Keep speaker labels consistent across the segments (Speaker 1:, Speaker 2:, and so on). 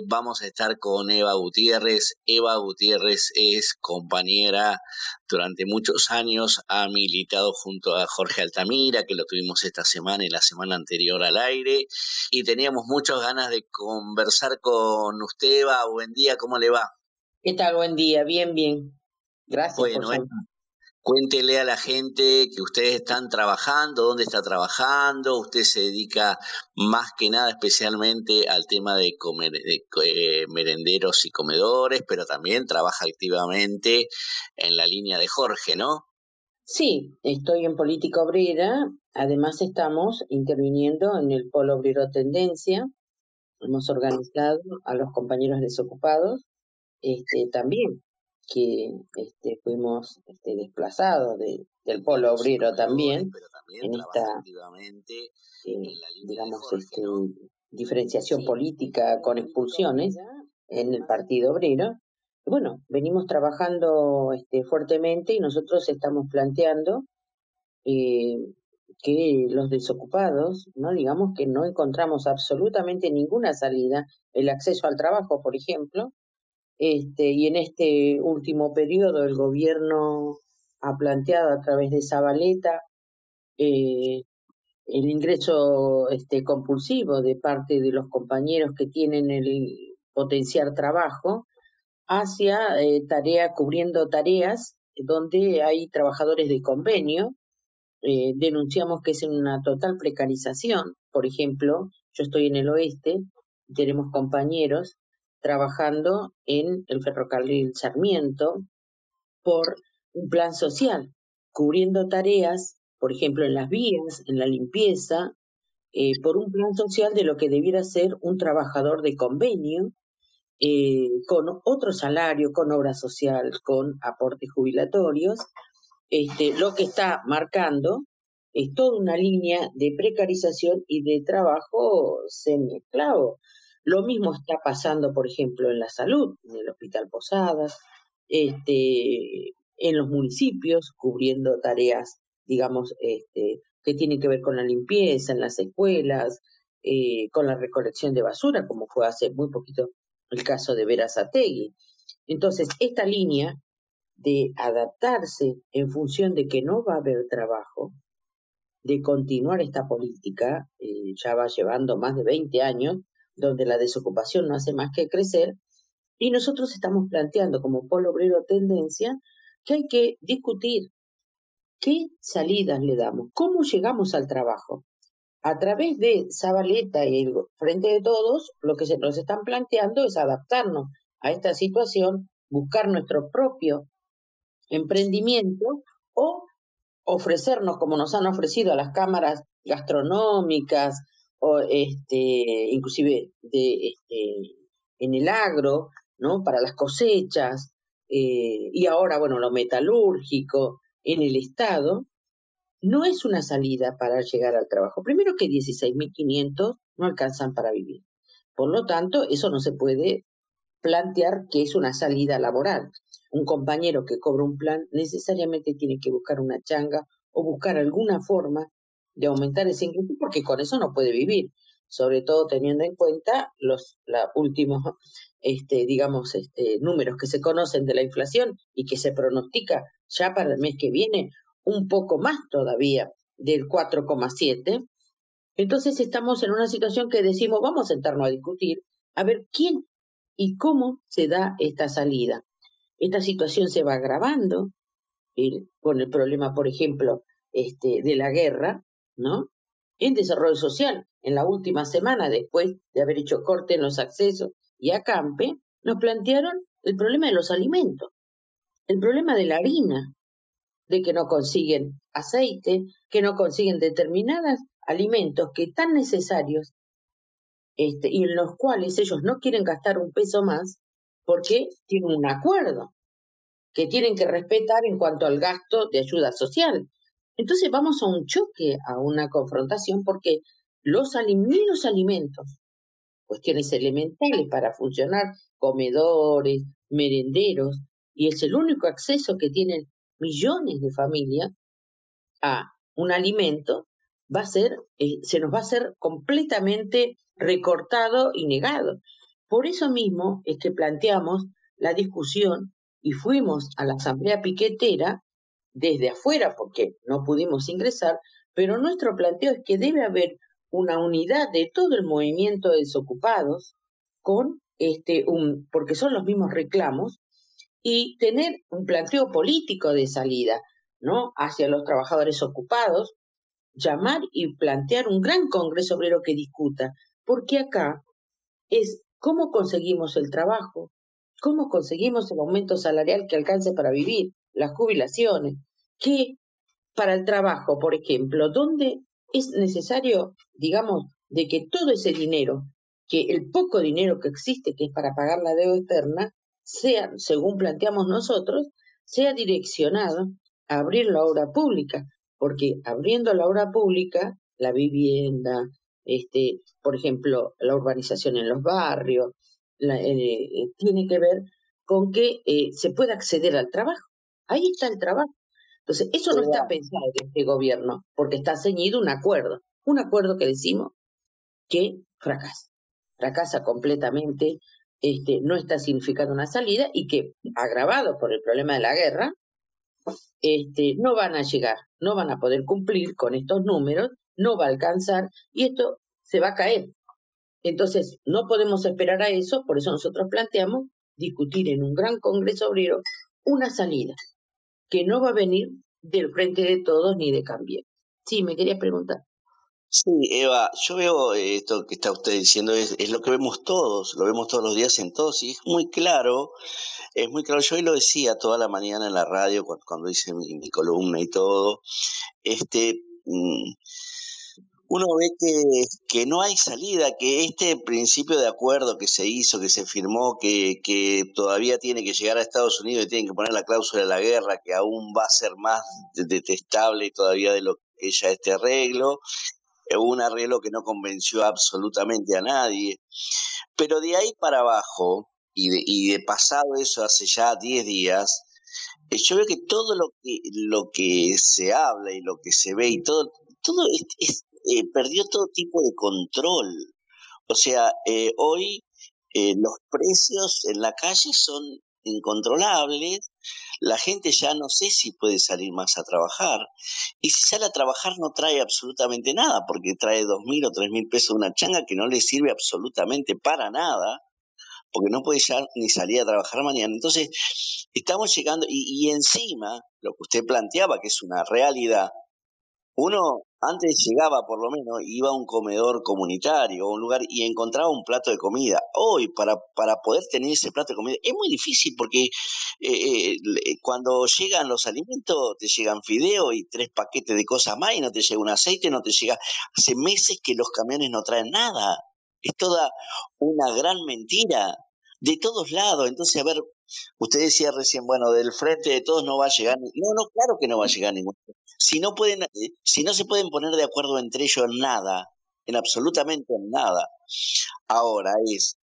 Speaker 1: Vamos a estar con Eva Gutiérrez. Eva Gutiérrez es compañera, durante muchos años ha militado junto a Jorge Altamira, que lo tuvimos esta semana y la semana anterior al aire, y teníamos muchas ganas de conversar con usted, Eva. Buen día, ¿cómo le va?
Speaker 2: ¿Qué tal? Buen día, bien, bien. Gracias por
Speaker 1: Bueno,
Speaker 2: llamar.
Speaker 1: cuéntele a la gente que ustedes están trabajando, dónde está trabajando. Usted se dedica más que nada especialmente al tema de merenderos y comedores, pero también trabaja activamente en la línea de Jorge, ¿no?
Speaker 2: Sí, estoy en política obrera. Además estamos interviniendo en el Polo Obrero Tendencia. Hemos organizado a los compañeros desocupados, también, que fuimos desplazados del Polo Obrero también
Speaker 1: Pero también
Speaker 2: en
Speaker 1: trabaja
Speaker 2: esta,
Speaker 1: activamente en la línea de
Speaker 2: digamos,
Speaker 1: Jorge, ¿no?
Speaker 2: diferenciación política con expulsiones en el Partido Obrero. Bueno, venimos trabajando fuertemente y nosotros estamos planteando eh, que los desocupados, ¿no? Digamos que no encontramos absolutamente ninguna salida, el acceso al trabajo, por ejemplo, y en este último periodo el gobierno ha planteado a través de Zabaleta eh, el ingreso compulsivo de parte de los compañeros que tienen el potenciar trabajo hacia cubriendo tareas donde hay trabajadores de convenio. Denunciamos que es una total precarización. Por ejemplo, yo estoy en el oeste, tenemos compañeros trabajando en el ferrocarril Sarmiento por un plan social, cubriendo tareas, por ejemplo, en las vías, en la limpieza, por un plan social de lo que debiera ser un trabajador de convenio, con otro salario, con obra social, con aportes jubilatorios. Lo que está marcando es toda una línea de precarización y de trabajo semiesclavo. Lo mismo está pasando, por ejemplo, en la salud, en el Hospital Posadas, en los municipios, cubriendo tareas, digamos, que tienen que ver con la limpieza, en las escuelas, con la recolección de basura, como fue hace muy poquito el caso de Berazategui. Entonces, esta línea de adaptarse en función de que no va a haber trabajo, de continuar esta política, ya va llevando más de 20 años, donde la desocupación no hace más que crecer, y nosotros estamos planteando como Polo Obrero Tendencia que hay que discutir qué salidas le damos, cómo llegamos al trabajo. A través de Zabaleta y el Frente de Todos, lo que se nos están planteando es adaptarnos a esta situación, buscar nuestro propio emprendimiento o ofrecernos como nos han ofrecido a las cámaras gastronómicas o inclusive en el agro, ¿no? Para las cosechas, y ahora, bueno, lo metalúrgico en el Estado, no es una salida para llegar al trabajo. Primero que 16.500 no alcanzan para vivir. Por lo tanto, eso no se puede plantear que es una salida laboral. Un compañero que cobra un plan necesariamente tiene que buscar una changa o buscar alguna forma de aumentar ese ingreso porque con eso no puede vivir, sobre todo teniendo en cuenta los últimos números que se conocen de la inflación y que se pronostica ya para el mes que viene un poco más todavía del 4,7. Entonces estamos en una situación que decimos, vamos a sentarnos a discutir, a ver quién y cómo se da esta salida. Esta situación se va agravando con el problema, por ejemplo, de la guerra, ¿no? En desarrollo social, en la última semana, después de haber hecho corte en los accesos y acampe, nos plantearon el problema de los alimentos, el problema de la harina, de que no consiguen aceite, que no consiguen determinados alimentos que tan necesarios y en los cuales ellos no quieren gastar un peso más porque tienen un acuerdo que tienen que respetar en cuanto al gasto de ayuda social. Entonces vamos a un choque, a una confrontación, porque ni los alimentos, cuestiones elementales para funcionar, comedores, merenderos, y es el único acceso que tienen millones de familias a un alimento, se nos va a ser completamente recortado y negado. Por eso mismo es que planteamos la discusión y fuimos a la asamblea piquetera desde afuera porque no pudimos ingresar, pero nuestro planteo es que debe haber una unidad de todo el movimiento de desocupados con porque son los mismos reclamos y tener un planteo político de salida, ¿no? Hacia los trabajadores ocupados, llamar y plantear un gran congreso obrero que discuta, porque acá es cómo conseguimos el trabajo, cómo conseguimos el aumento salarial que alcance para vivir, las jubilaciones, que para el trabajo, por ejemplo, donde es necesario, digamos, de que todo ese dinero, que el poco dinero que existe, que es para pagar la deuda externa, sea, según planteamos nosotros, sea direccionado a abrir la obra pública, porque abriendo la obra pública, la vivienda, por ejemplo, la urbanización en los barrios, tiene que ver con que se pueda acceder al trabajo. Ahí está el trabajo. Entonces, eso no está pensado en este gobierno, porque está ceñido un acuerdo que decimos que fracasa completamente, no está significando una salida y que, agravado por el problema de la guerra, no van a llegar, no van a poder cumplir con estos números, no va a alcanzar y esto se va a caer. Entonces, no podemos esperar a eso, por eso nosotros planteamos discutir en un gran congreso obrero una salida que no va a venir del frente de todos ni de Cambiemos. Sí, me quería preguntar.
Speaker 1: Sí, Eva, yo veo esto que está usted diciendo, es lo que vemos todos, lo vemos todos los días en todos, y es muy claro, yo hoy lo decía toda la mañana en la radio cuando hice mi columna y todo, mm, uno ve que no hay salida, que este principio de acuerdo que se hizo, que se firmó, que todavía tiene que llegar a Estados Unidos y tienen que poner la cláusula de la guerra, que aún va a ser más detestable todavía de lo que ya este arreglo, un arreglo que no convenció absolutamente a nadie. Pero de ahí para abajo, y de pasado eso hace ya 10 días, yo veo que todo lo que se habla y lo que se ve y todo perdió todo tipo de control. O sea, hoy los precios en la calle son incontrolables, la gente ya no sé si puede salir más a trabajar, y si sale a trabajar no trae absolutamente nada, porque trae 2.000 o 3.000 pesos de una changa que no le sirve absolutamente para nada, porque no puede ya ni salir a trabajar mañana. Entonces, estamos llegando, y encima, lo que usted planteaba, que es una realidad, uno antes llegaba, por lo menos, iba a un comedor comunitario o un lugar y encontraba un plato de comida. Hoy, para poder tener ese plato de comida, es muy difícil porque cuando llegan los alimentos, te llegan fideos y 3 paquetes de cosas más y no te llega un aceite, no te llega. Hace meses que los camiones no traen nada. Es toda una gran mentira de todos lados. Entonces, a ver, usted decía recién, bueno, del frente de todos no va a llegar. No, claro que no va a llegar ningún. Si no se pueden poner de acuerdo entre ellos en nada, en absolutamente en nada, ahora es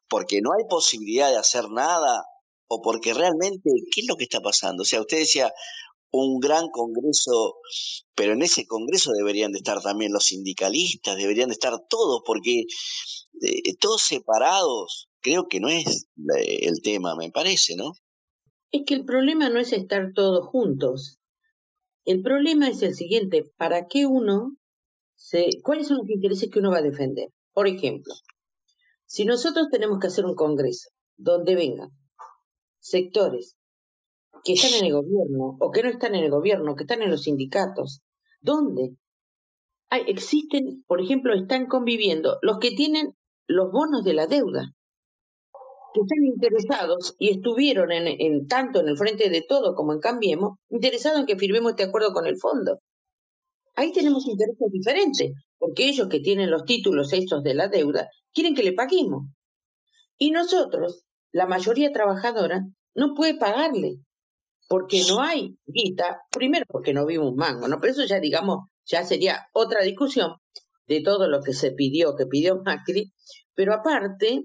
Speaker 1: porque no hay posibilidad de hacer nada o porque realmente, ¿qué es lo que está pasando? O sea, usted decía un gran congreso, pero en ese congreso deberían de estar también los sindicalistas, deberían de estar todos, porque todos separados, creo que no es el tema, me parece, ¿no?
Speaker 2: Es que el problema no es estar todos juntos. El problema es el siguiente, ¿cuáles son los intereses que uno va a defender? Por ejemplo, si nosotros tenemos que hacer un congreso donde vengan sectores que están en el gobierno o que no están en el gobierno, que están en los sindicatos, ¿dónde? Existen, por ejemplo, están conviviendo los que tienen los bonos de la deuda, que están interesados y estuvieron tanto en el Frente de Todo como en Cambiemos, interesados en que firmemos este acuerdo con el fondo. Ahí tenemos intereses diferentes, porque ellos que tienen los títulos estos de la deuda, quieren que le paguemos. Y nosotros, la mayoría trabajadora, no puede pagarle, porque no hay guita, primero porque no vimos un mango, ¿no? Pero eso ya, digamos, ya sería otra discusión de todo lo que que pidió Macri, pero aparte,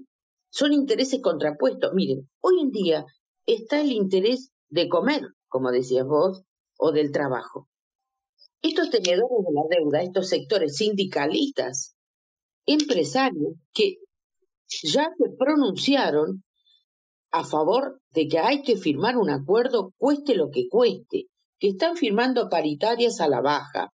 Speaker 2: son intereses contrapuestos. Miren, hoy en día está el interés de comer, como decías vos, o del trabajo. Estos tenedores de la deuda, estos sectores sindicalistas, empresarios, que ya se pronunciaron a favor de que hay que firmar un acuerdo, cueste lo que cueste, que están firmando paritarias a la baja,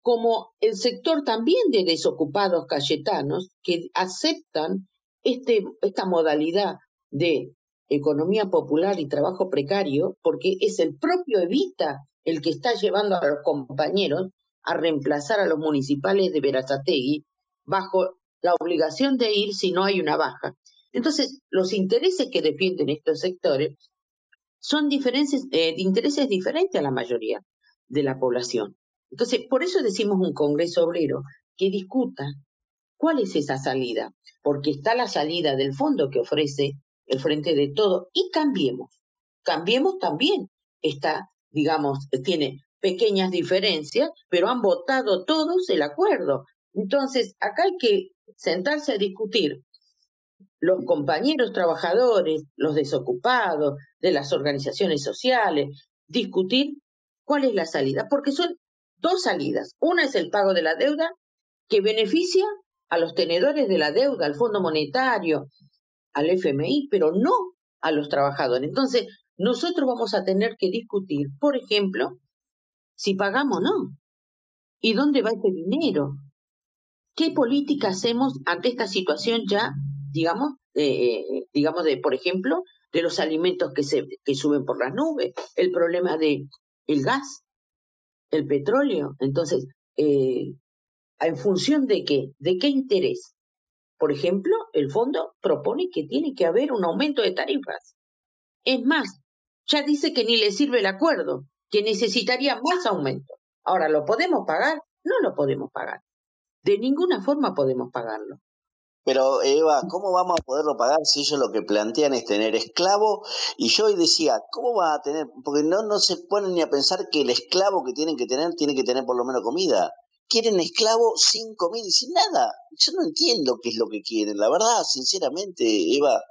Speaker 2: como el sector también de desocupados cayetanos que aceptan esta modalidad de economía popular y trabajo precario, porque es el propio Evita el que está llevando a los compañeros a reemplazar a los municipales de Berazategui bajo la obligación de ir si no hay una baja. Entonces, los intereses que defienden estos sectores son intereses diferentes a la mayoría de la población. Entonces, por eso decimos un Congreso Obrero que discuta cuál es esa salida, porque está la salida del fondo que ofrece el Frente de Todos y Cambiemos. Cambiemos también está, digamos, tiene pequeñas diferencias, pero han votado todos el acuerdo. Entonces, acá hay que sentarse a discutir los compañeros trabajadores, los desocupados, de las organizaciones sociales, discutir cuál es la salida, porque son dos salidas. Una es el pago de la deuda, que beneficia a los tenedores de la deuda, al Fondo Monetario, al FMI, pero no a los trabajadores. Entonces, nosotros vamos a tener que discutir, por ejemplo, si pagamos o no, y dónde va ese dinero, qué política hacemos ante esta situación ya, digamos, por ejemplo, de los alimentos que suben por las nubes, el problema de el gas, el petróleo. Entonces, ¿en función de qué? ¿De qué interés? Por ejemplo, el fondo propone que tiene que haber un aumento de tarifas. Es más, ya dice que ni le sirve el acuerdo, que necesitaría más aumento. Ahora, ¿lo podemos pagar? No lo podemos pagar. De ninguna forma podemos pagarlo.
Speaker 1: Pero Eva, ¿cómo vamos a poderlo pagar si ellos lo que plantean es tener esclavo? Y yo hoy decía, ¿cómo va a tener? Porque no se ponen ni a pensar que el esclavo que tiene que tener por lo menos comida. Quieren esclavo sin comida y sin nada. Yo no entiendo qué es lo que quieren. La verdad, sinceramente, Eva,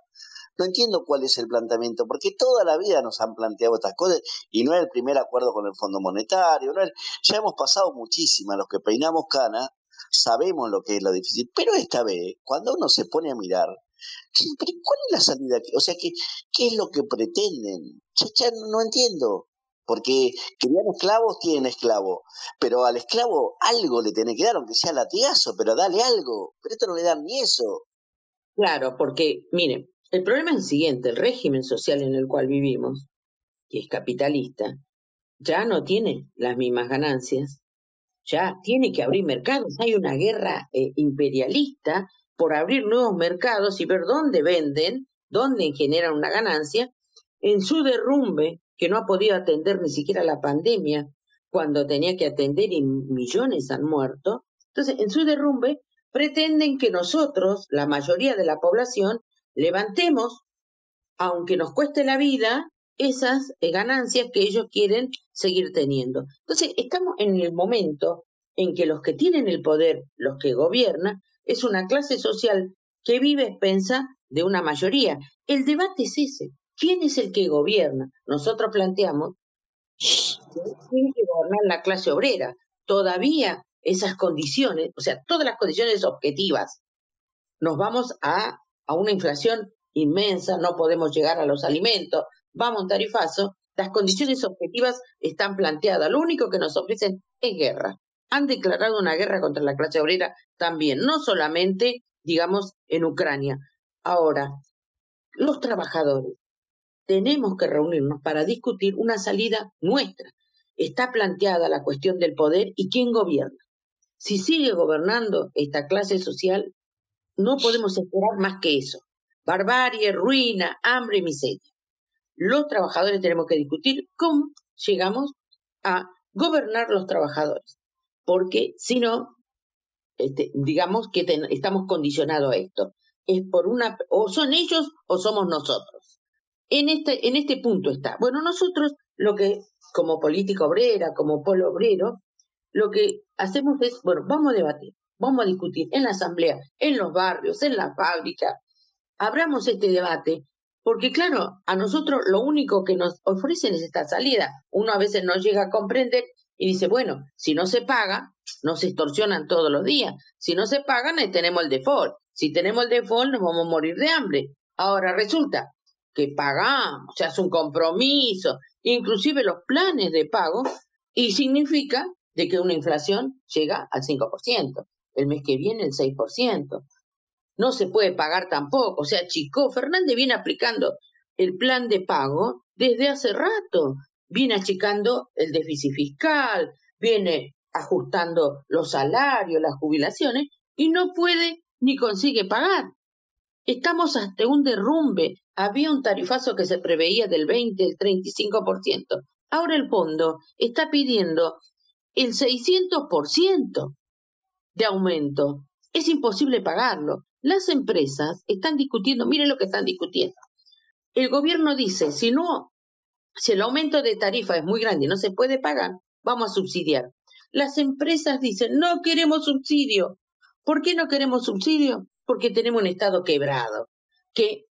Speaker 1: no entiendo cuál es el planteamiento, porque toda la vida nos han planteado estas cosas y no es el primer acuerdo con el Fondo Monetario, ya hemos pasado muchísimas, los que peinamos cana, sabemos lo que es lo difícil, pero esta vez, cuando uno se pone a mirar, ¿pero cuál es la salida? O sea, ¿qué es lo que pretenden? Ya no entiendo. Porque querían esclavos, tienen esclavo. Pero al esclavo algo le tiene que dar, aunque sea latigazo, pero dale algo. Pero esto no le dan ni eso.
Speaker 2: Claro, porque, miren, el problema es el siguiente, el régimen social en el cual vivimos, que es capitalista, ya no tiene las mismas ganancias, ya tiene que abrir mercados. Hay una guerra imperialista por abrir nuevos mercados y ver dónde venden, dónde generan una ganancia, en su derrumbe, que no ha podido atender ni siquiera la pandemia, cuando tenía que atender y millones han muerto. Entonces, en su derrumbe, pretenden que nosotros, la mayoría de la población, levantemos, aunque nos cueste la vida, esas ganancias que ellos quieren seguir teniendo. Entonces, estamos en el momento en que los que tienen el poder, los que gobiernan, es una clase social que vive a expensas de una mayoría. El debate es ese. ¿Quién es el que gobierna? Nosotros planteamos que tiene que gobernar la clase obrera. Todavía esas condiciones, o sea, todas las condiciones objetivas, nos vamos a una inflación inmensa, no podemos llegar a los alimentos, vamos a un tarifazo, las condiciones objetivas están planteadas, lo único que nos ofrecen es guerra. Han declarado una guerra contra la clase obrera también, no solamente, digamos, en Ucrania. Ahora, los trabajadores, tenemos que reunirnos para discutir una salida nuestra. Está planteada la cuestión del poder y quién gobierna. Si sigue gobernando esta clase social, no podemos esperar más que eso. Barbarie, ruina, hambre y miseria. Los trabajadores tenemos que discutir cómo llegamos a gobernar los trabajadores. Porque si no, digamos que estamos condicionados a esto. Es por o son ellos o somos nosotros. En este punto está. Bueno, nosotros lo que, como política obrera, como polo obrero, lo que hacemos es, bueno, vamos a debatir. Vamos a discutir en la asamblea, en los barrios, en la fábrica. Abramos este debate, porque claro, a nosotros lo único que nos ofrecen es esta salida. Uno a veces no llega a comprender y dice, bueno, si no se paga, nos extorsionan todos los días. Si no se pagan, tenemos el default. Si tenemos el default nos vamos a morir de hambre. Ahora resulta que pagamos, se hace un compromiso, inclusive los planes de pago, y significa de que una inflación llega al 5%, el mes que viene el 6%. No se puede pagar tampoco, o sea, Chico Fernández viene aplicando el plan de pago desde hace rato, viene achicando el déficit fiscal, viene ajustando los salarios, las jubilaciones, y no puede ni consigue pagar. Estamos ante un derrumbe. Había un tarifazo que se preveía del 20, el 35%. Ahora el fondo está pidiendo el 600% de aumento. Es imposible pagarlo. Las empresas están discutiendo, miren lo que están discutiendo. El gobierno dice, si el aumento de tarifa es muy grande y no se puede pagar, vamos a subsidiar. Las empresas dicen, no queremos subsidio. ¿Por qué no queremos subsidio? Porque tenemos un Estado quebrado, que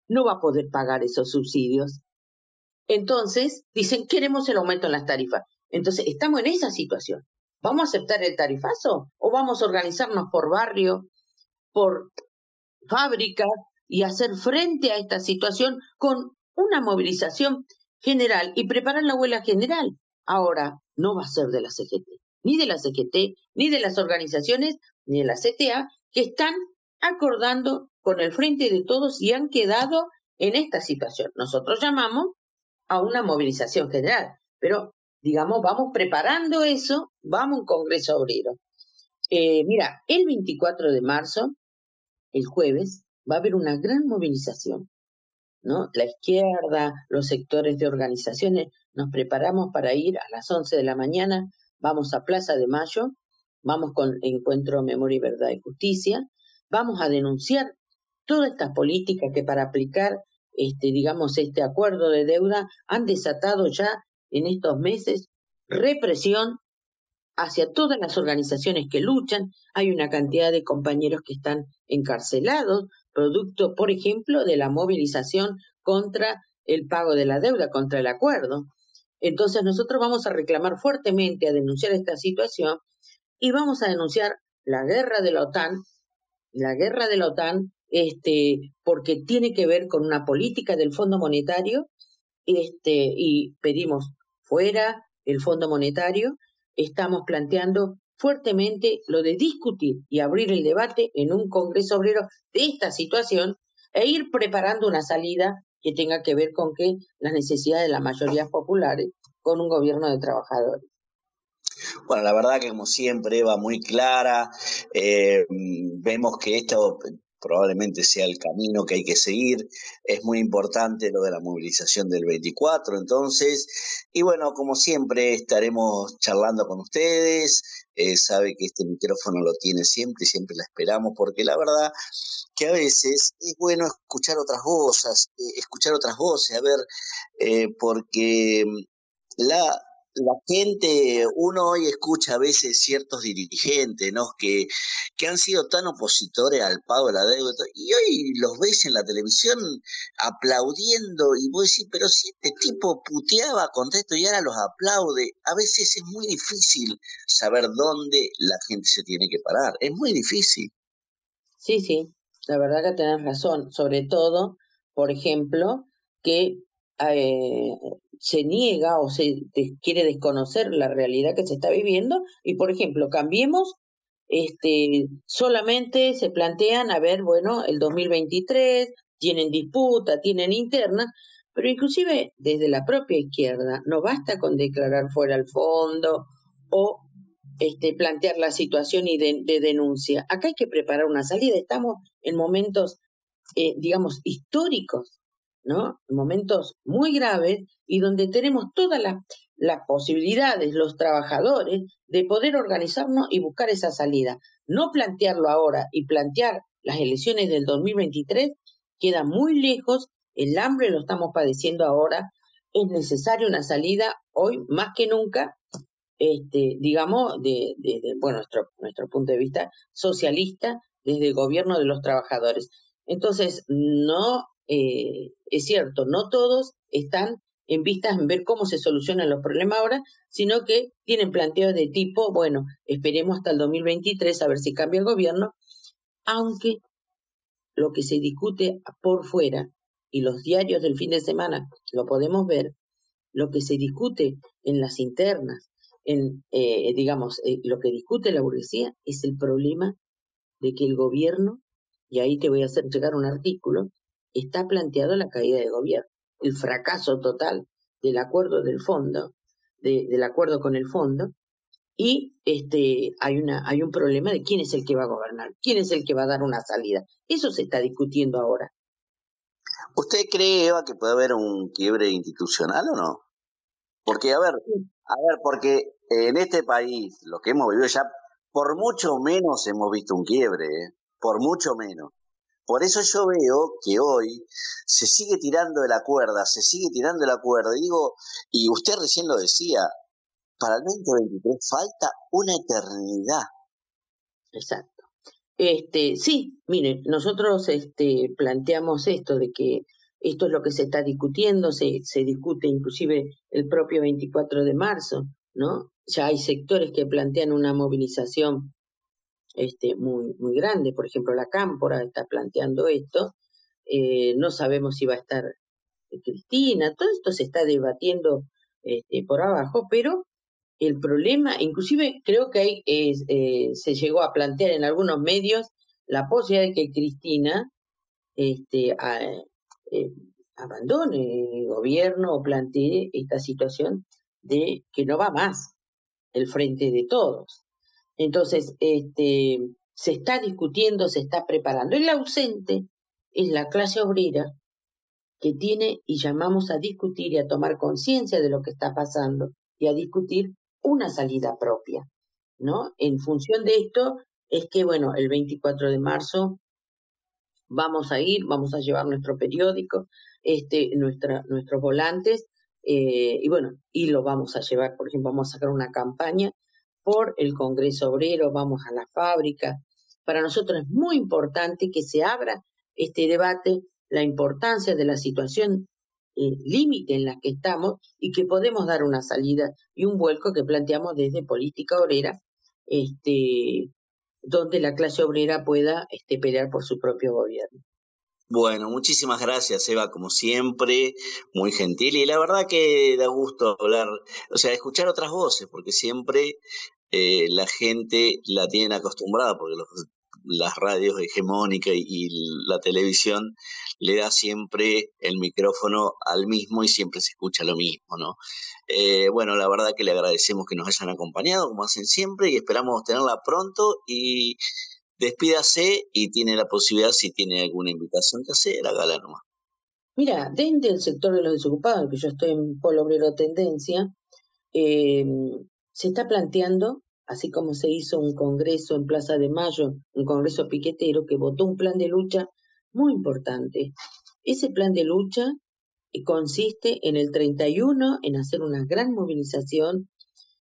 Speaker 2: no va a poder pagar esos subsidios. Entonces, dicen, queremos el aumento en las tarifas. Entonces, estamos en esa situación. ¿Vamos a aceptar el tarifazo o vamos a organizarnos por barrio, por fábricas y hacer frente a esta situación con una movilización general y preparar la huelga general? Ahora, no va a ser de la CGT, ni de la CGT, ni de las organizaciones, ni de la CTA, que están acordando con el Frente de Todos y han quedado en esta situación. Nosotros llamamos a una movilización general, pero, digamos, vamos preparando eso, vamos a un Congreso Obrero. Mira, el 24 de marzo, el jueves, va a haber una gran movilización, ¿no? La izquierda, los sectores de organizaciones, nos preparamos para ir a las 11 de la mañana, vamos a Plaza de Mayo, vamos con Encuentro Memoria y Verdad y Justicia, vamos a denunciar todas estas políticas que para aplicar este acuerdo de deuda han desatado ya en estos meses represión hacia todas las organizaciones que luchan. Hay una cantidad de compañeros que están encarcelados, producto, por ejemplo, de la movilización contra el pago de la deuda, contra el acuerdo. Entonces nosotros vamos a reclamar fuertemente, a denunciar esta situación y vamos a denunciar la guerra de la OTAN, porque tiene que ver con una política del Fondo Monetario, y pedimos fuera el Fondo Monetario. Estamos planteando fuertemente lo de discutir y abrir el debate en un Congreso Obrero de esta situación e ir preparando una salida que tenga que ver con que las necesidades de las mayorías populares con un gobierno de trabajadores.
Speaker 1: Bueno, la verdad que como siempre va muy clara, vemos que esto probablemente sea el camino que hay que seguir, es muy importante lo de la movilización del 24, entonces, y bueno, como siempre estaremos charlando con ustedes, sabe que este micrófono lo tiene siempre y siempre la esperamos, porque la verdad que a veces es bueno escuchar otras voces, a ver, porque la gente, uno hoy escucha a veces ciertos dirigentes, ¿no? que han sido tan opositores al pago de la deuda, y hoy los ves en la televisión aplaudiendo, y vos decís, pero si este tipo puteaba contra esto y ahora los aplaude, a veces es muy difícil saber dónde la gente se tiene que parar, es muy difícil.
Speaker 2: Sí, la verdad que tenés razón, sobre todo, por ejemplo, que se niega o se quiere desconocer la realidad que se está viviendo y, por ejemplo, cambiemos, solamente se plantean, a ver, bueno, el 2023, tienen disputa, tienen interna, pero inclusive desde la propia izquierda no basta con declarar fuera el fondo o plantear la situación y de denuncia. Acá hay que preparar una salida, estamos en momentos, digamos, históricos, ¿no? Momentos muy graves y donde tenemos todas las posibilidades, los trabajadores, de poder organizarnos y buscar esa salida. No plantearlo ahora y plantear las elecciones del 2023 queda muy lejos, el hambre lo estamos padeciendo ahora, es necesaria una salida hoy más que nunca, digamos, bueno, nuestro punto de vista socialista, desde el gobierno de los trabajadores. Entonces, no, es cierto, no todos están en vistas en ver cómo se solucionan los problemas ahora, sino que tienen planteos de tipo, bueno, esperemos hasta el 2023 a ver si cambia el gobierno, aunque lo que se discute por fuera, y los diarios del fin de semana lo podemos ver, lo que se discute en las internas, lo que discute la burguesía es el problema de que el gobierno, y ahí te voy a hacer llegar un artículo, está planteado la caída del gobierno, el fracaso total del acuerdo del fondo, del acuerdo con el fondo, y hay un problema de quién es el que va a gobernar, quién es el que va a dar una salida. Eso se está discutiendo ahora.
Speaker 1: ¿Usted cree, Eva, que puede haber un quiebre institucional o no? Porque, porque en este país, lo que hemos vivido ya, por mucho menos hemos visto un quiebre, por mucho menos. Por eso yo veo que hoy se sigue tirando de la cuerda, y digo, y usted recién lo decía, para el 2023 falta una eternidad.
Speaker 2: Exacto. Sí, miren, nosotros planteamos esto de que esto es lo que se está discutiendo, se discute inclusive el propio 24 de marzo, ¿no? Ya hay sectores que plantean una movilización muy, muy grande, por ejemplo la Cámpora está planteando esto, no sabemos si va a estar Cristina, todo esto se está debatiendo por abajo, pero el problema, inclusive creo que se llegó a plantear en algunos medios la posibilidad de que Cristina abandone el gobierno o plantee esta situación de que no va más el frente de todos. Entonces, se está discutiendo, se está preparando. El ausente es la clase obrera que tiene y llamamos a discutir y a tomar conciencia de lo que está pasando y a discutir una salida propia, ¿no? En función de esto es que, bueno, el 24 de marzo vamos a llevar nuestro periódico, nuestros volantes, y bueno, y lo vamos a llevar, por ejemplo, vamos a sacar una campaña por el Congreso Obrero, vamos a la fábrica. Para nosotros es muy importante que se abra este debate, la importancia de la situación límite en la que estamos y que podemos dar una salida y un vuelco que planteamos desde política obrera, donde la clase obrera pueda pelear por su propio gobierno.
Speaker 1: Bueno, muchísimas gracias, Eva, como siempre, muy gentil, y la verdad que da gusto hablar, o sea, escuchar otras voces, porque siempre la gente la tienen acostumbrada, porque las radios hegemónicas y la televisión le da siempre el micrófono al mismo y siempre se escucha lo mismo, ¿no? Bueno, la verdad que le agradecemos que nos hayan acompañado, como hacen siempre, y esperamos tenerla pronto, y despídase y tiene la posibilidad, si tiene alguna invitación que hacer, hágala nomás.
Speaker 2: Mira, dentro del sector de los desocupados, que yo estoy en Polo Obrero Tendencia, se está planteando, así como se hizo un congreso en Plaza de Mayo, un congreso piquetero que votó un plan de lucha muy importante. Ese plan de lucha consiste en el 31 en hacer una gran movilización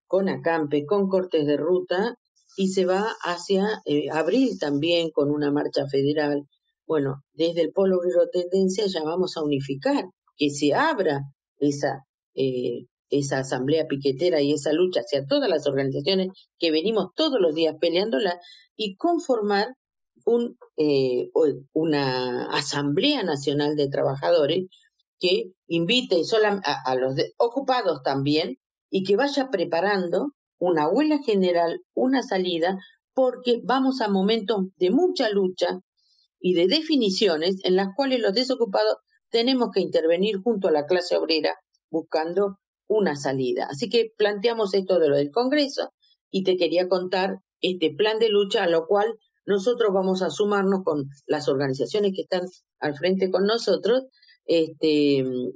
Speaker 2: con acampe, con cortes de ruta, y se va hacia abril también con una marcha federal. Bueno, desde el Polo Obrero Tendencia ya vamos a unificar, que se abra esa asamblea piquetera y esa lucha hacia todas las organizaciones que venimos todos los días peleándola y conformar una asamblea nacional de trabajadores que invite a los ocupados también y que vaya preparando una huelga general, una salida, porque vamos a momentos de mucha lucha y de definiciones en las cuales los desocupados tenemos que intervenir junto a la clase obrera buscando una salida. Así que planteamos esto de lo del Congreso y te quería contar este plan de lucha, a lo cual nosotros vamos a sumarnos con las organizaciones que están al frente con nosotros,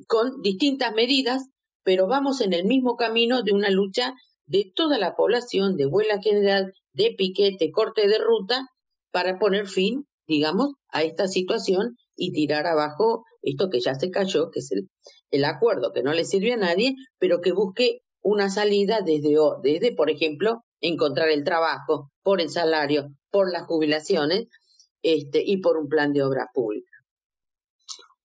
Speaker 2: con distintas medidas, pero vamos en el mismo camino de una lucha de toda la población, de huelga general, de piquete, corte de ruta, para poner fin, digamos, a esta situación y tirar abajo esto que ya se cayó, que es el acuerdo que no le sirve a nadie, pero que busque una salida desde, por ejemplo, encontrar el trabajo, por el salario, por las jubilaciones, y por un plan de obra pública.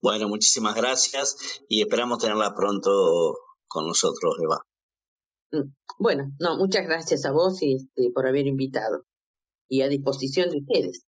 Speaker 1: Bueno, muchísimas gracias y esperamos tenerla pronto con nosotros, Eva.
Speaker 2: Bueno, no, muchas gracias a vos por haber invitado y a disposición de ustedes.